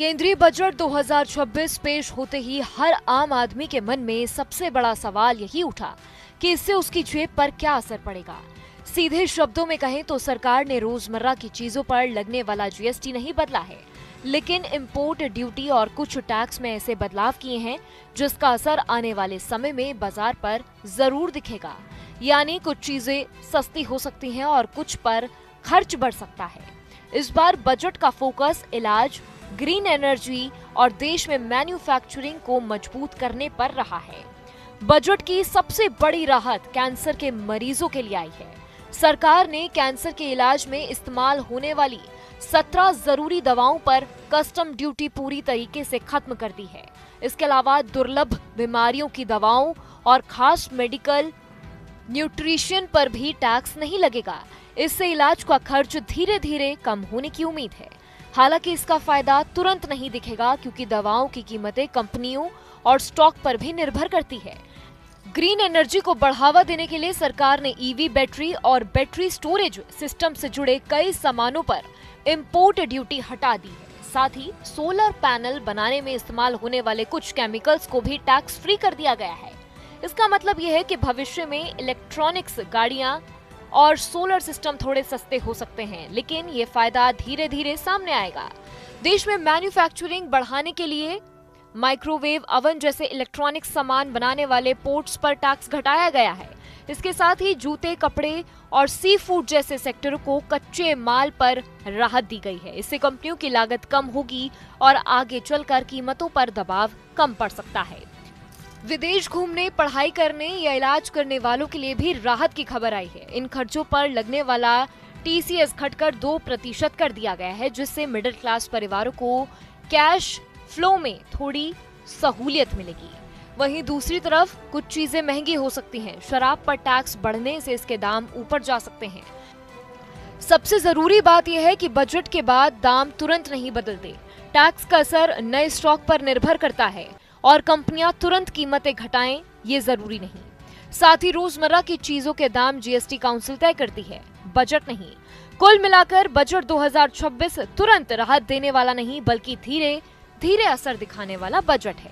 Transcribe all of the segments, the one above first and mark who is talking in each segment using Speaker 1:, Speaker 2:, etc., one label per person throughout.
Speaker 1: केंद्रीय बजट 2026 पेश होते ही हर आम आदमी के मन में सबसे बड़ा सवाल यही उठा कि इससे उसकी जेब पर क्या असर पड़ेगा। सीधे शब्दों में कहें तो सरकार ने रोजमर्रा की चीजों पर लगने वाला जीएसटी नहीं बदला है, लेकिन इंपोर्ट ड्यूटी और कुछ टैक्स में ऐसे बदलाव किए हैं जिसका असर आने वाले समय में बाजार पर जरूर दिखेगा। यानी कुछ चीजें सस्ती हो सकती हैं और कुछ पर खर्च बढ़ सकता है। इस बार बजट का फोकस इलाज, ग्रीन एनर्जी और देश में मैन्युफैक्चरिंग को मजबूत करने पर रहा है। बजट की सबसे बड़ी राहत कैंसर के मरीजों के लिए आई है। सरकार ने कैंसर के इलाज में इस्तेमाल होने वाली 17 जरूरी दवाओं पर कस्टम ड्यूटी पूरी तरीके से खत्म कर दी है। इसके अलावा दुर्लभ बीमारियों की दवाओं और खास मेडिकल न्यूट्रिशन पर भी टैक्स नहीं लगेगा। इससे इलाज का खर्च धीरे धीरे कम होने की उम्मीद है। हालांकि इसका फायदा तुरंत नहीं दिखेगा क्योंकि दवाओं की कीमतें कंपनियों और स्टॉक पर भी निर्भर करती है। ग्रीन एनर्जी को बढ़ावा देने के लिए सरकार ने ईवी बैटरी और बैटरी स्टोरेज सिस्टम से जुड़े कई सामानों पर इंपोर्ट ड्यूटी हटा दी है। साथ ही सोलर पैनल बनाने में इस्तेमाल होने वाले कुछ केमिकल्स को भी टैक्स फ्री कर दिया गया है। इसका मतलब यह है कि भविष्य में इलेक्ट्रॉनिक्स गाड़ियां और सोलर सिस्टम थोड़े सस्ते हो सकते हैं, लेकिन ये फायदा धीरे धीरे सामने आएगा। देश में मैन्युफैक्चरिंग बढ़ाने के लिए माइक्रोवेव अवन जैसे इलेक्ट्रॉनिक सामान बनाने वाले पोर्ट्स पर टैक्स घटाया गया है। इसके साथ ही जूते, कपड़े और सी फूड जैसे सेक्टरों को कच्चे माल पर राहत दी गई है। इससे कंपनियों की लागत कम होगी और आगे चलकर कीमतों पर दबाव कम पड़ सकता है। विदेश घूमने, पढ़ाई करने या इलाज करने वालों के लिए भी राहत की खबर आई है। इन खर्चों पर लगने वाला टीसीएस घटकर 2% कर दिया गया है, जिससे मिडिल क्लास परिवारों को कैश फ्लो में थोड़ी सहूलियत मिलेगी। वहीं दूसरी तरफ कुछ चीजें महंगी हो सकती हैं। शराब पर टैक्स बढ़ने से इसके दाम ऊपर जा सकते हैं। सबसे जरूरी बात यह है कि बजट के बाद दाम तुरंत नहीं बदलते। टैक्स का असर नए स्टॉक पर निर्भर करता है और कंपनियां तुरंत कीमतें घटाएं ये जरूरी नहीं। साथ ही रोजमर्रा की चीजों के दाम जीएसटी काउंसिल तय करती है, बजट नहीं। कुल मिलाकर बजट 2026 तुरंत राहत देने वाला नहीं, बल्कि धीरे धीरे असर दिखाने वाला बजट है।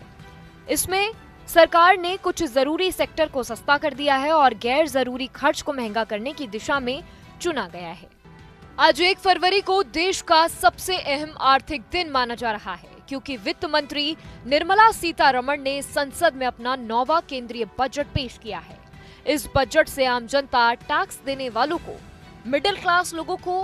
Speaker 1: इसमें सरकार ने कुछ जरूरी सेक्टर को सस्ता कर दिया है और गैर जरूरी खर्च को महंगा करने की दिशा में चुना गया है। आज 1 फरवरी को देश का सबसे अहम आर्थिक दिन माना जा रहा है, क्योंकि वित्त मंत्री निर्मला सीतारमण ने संसद में अपना 9वां केंद्रीय बजट पेश किया है। इस बजट से आम जनता, टैक्स देने वालों को, मिडिल क्लास लोगों को,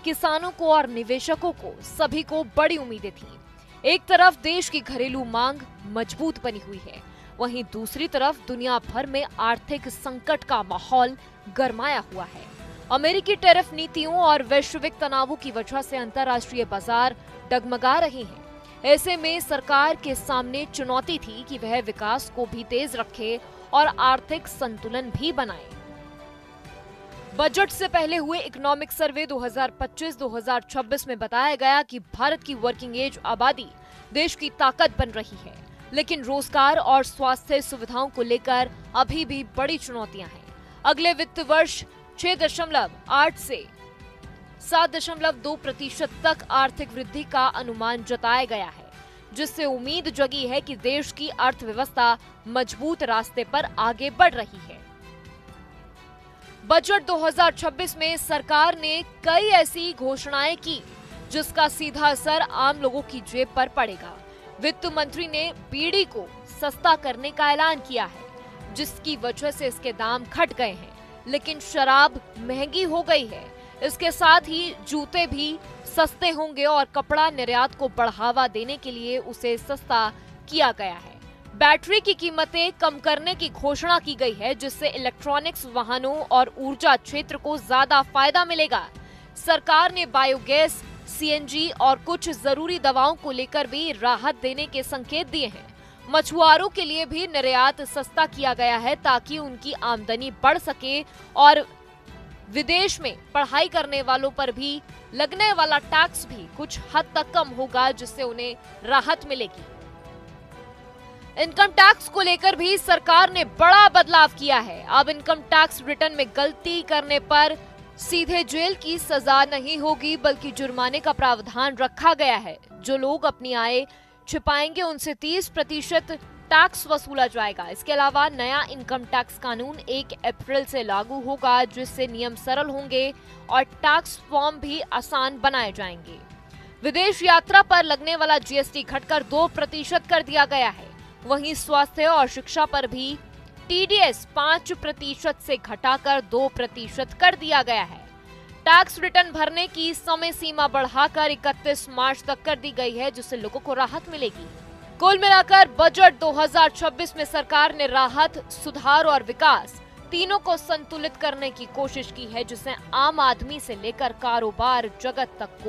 Speaker 1: किसानों को और निवेशकों को, सभी को बड़ी उम्मीदें थीं। एक तरफ देश की घरेलू मांग मजबूत बनी हुई है, वहीं दूसरी तरफ दुनिया भर में आर्थिक संकट का माहौल गरमाया हुआ है। अमेरिकी टैरिफ नीतियों और वैश्विक तनावों की वजह से अंतर्राष्ट्रीय बाजार डगमगा रहे हैं। ऐसे में सरकार के सामने चुनौती थी कि वह विकास को भी तेज रखे और आर्थिक संतुलन भी बनाए। बजट से पहले हुए इकोनॉमिक सर्वे 2025-2026 में बताया गया कि भारत की वर्किंग एज आबादी देश की ताकत बन रही है, लेकिन रोजगार और स्वास्थ्य सुविधाओं को लेकर अभी भी बड़ी चुनौतियां हैं। अगले वित्त वर्ष 6.8 से 7.2% तक आर्थिक वृद्धि का अनुमान जताया गया है, जिससे उम्मीद जगी है कि देश की अर्थव्यवस्था मजबूत रास्ते पर आगे बढ़ रही है। बजट 2026 में सरकार ने कई ऐसी घोषणाएं की जिसका सीधा असर आम लोगों की जेब पर पड़ेगा। वित्त मंत्री ने बीड़ी को सस्ता करने का ऐलान किया है, जिसकी वजह से इसके दाम घट गए हैं, लेकिन शराब महंगी हो गई है। इसके साथ ही जूते भी सस्ते होंगे और कपड़ा निर्यात को बढ़ावा देने के लिए उसे सस्ता किया गया है। बैटरी की कीमतें कम करने की घोषणा की गई है, जिससे इलेक्ट्रॉनिक्स वाहनों और ऊर्जा क्षेत्र को ज्यादा फायदा मिलेगा। सरकार ने बायोगैस, सीएनजी और कुछ जरूरी दवाओं को लेकर भी राहत देने के संकेत दिए हैं। मछुआरों के लिए भी निर्यात सस्ता किया गया है ताकि उनकी आमदनी बढ़ सके और विदेश में पढ़ाई करने वालों पर भी लगने वाला टैक्स भी कुछ हद तक कम होगा, जिससे उन्हें राहत मिलेगी। इनकम टैक्स को लेकर भी सरकार ने बड़ा बदलाव किया है। अब इनकम टैक्स रिटर्न में गलती करने पर सीधे जेल की सजा नहीं होगी, बल्कि जुर्माने का प्रावधान रखा गया है। जो लोग अपनी आय छिपाएंगे उनसे 30% टैक्स वसूला जाएगा। इसके अलावा नया इनकम टैक्स कानून 1 अप्रैल से लागू होगा, जिससे नियम सरल होंगे और टैक्स फॉर्म भी आसान बनाए जाएंगे। विदेश यात्रा पर लगने वाला जीएसटी घटकर 2% कर दिया गया है। वहीं स्वास्थ्य और शिक्षा पर भी टीडीएस 5% से घटाकर 2% कर दिया गया है। टैक्स रिटर्न भरने की समय सीमा बढ़ाकर 31 मार्च तक कर दी गई है, जिससे लोगों को राहत मिलेगी। कुल मिलाकर बजट 2026 में सरकार ने राहत, सुधार और विकास तीनों को संतुलित करने की कोशिश की है, जिससे आम आदमी से लेकर कारोबार जगत तक को